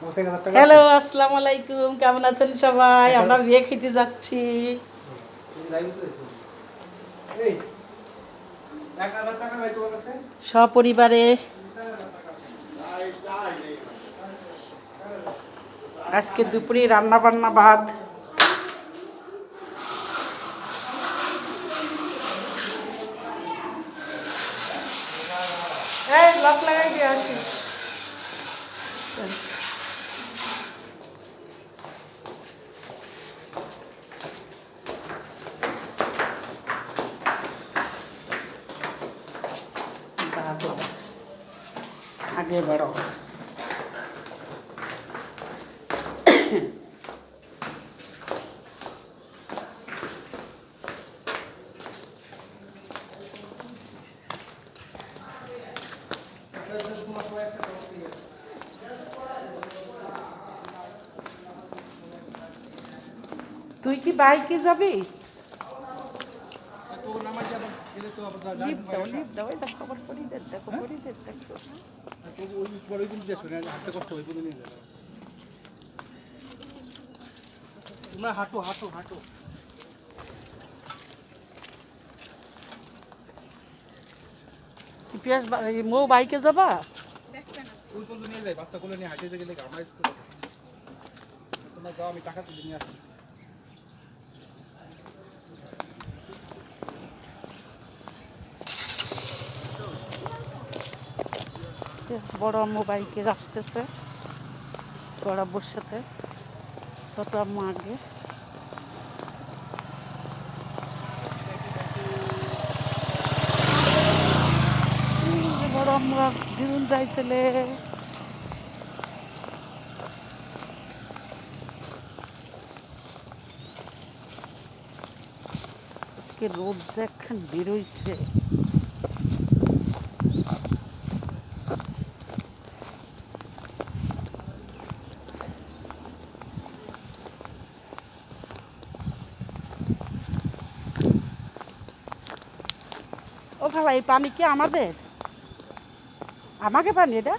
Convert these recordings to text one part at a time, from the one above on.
Hello, আসসালামু আলাইকুম। কেমন আছেন সবাই? আমরা বিয়ে খেতে যাচ্ছি সপরিবারে। আজকে দুপুরে রান্না বান্না ভাত। এই লক লাগাই দিয়ে আসিস। আগে বাড়ো। তুই কি বাইকে যাবি? হাঁটো হাঁটো হাঁটো। মো বাইকে যাবা? নিয়ে যাই বাচ্চাগুলো নিয়ে হাঁটিতে গেলে আমরা তোমরা যাও, আমি টাকা তুলে নিয়ে আসতেছি। বড় আম্মু বাইকে আসতেছে বড় আব্বুর সাথে, ছোট আম্মু আগে। বড় আম্মুরা দিন যাইছিলে। আজকে রোদ যে একখান বেরোইছে। ও ভাই, এই পানি কি আমাদের? আমাকে পানি এটা?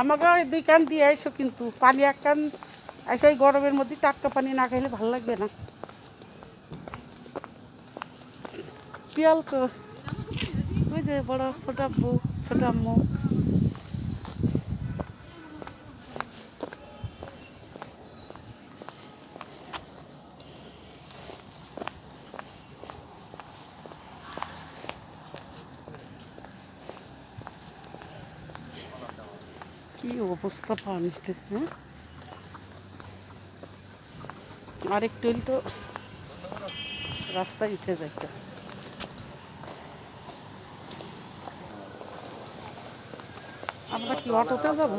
আমাকে ওই 2 কান দিয়ে আইসো, কিন্তু পানি 1 কান আইসো। এই গরমের মধ্যে টাটকা পানি না খাইলে ভালো লাগবে না। পিয়াল তো ওই যে বড় ছোট আব্বু ছোট আম্মু। কি অবস্থা পানিতে! হ্যাঁ, আরেকটু হইলে তো রাস্তায় উঠে যাইত। আমরা কি অটোতে যাবো?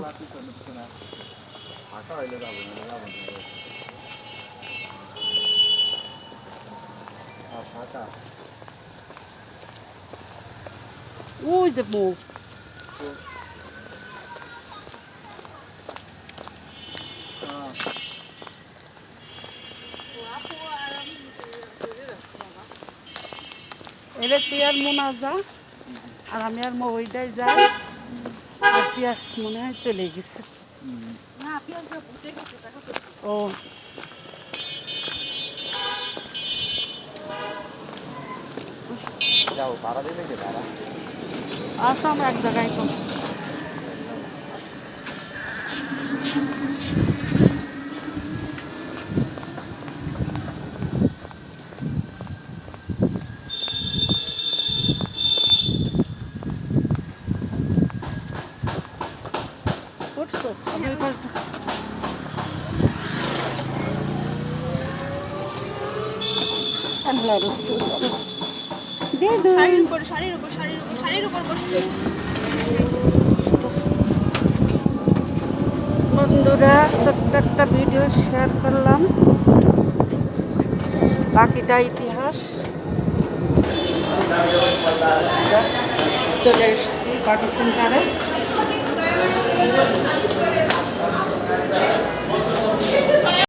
ওই যে মুখ এলে তুই আর মোনা যা, আর আমি আর ওইটাই যাই। আর পিয়াস মনে হয় চলে গেছে। ও আসো, আমরা এক জায়গায় কম। উঠছো? আমি বন্ধুরা ছোট্ট একটা ভিডিও শেয়ার করলাম, বাকিটা ইতিহাস। চলে এসেছি পার্টি সেন্টারে।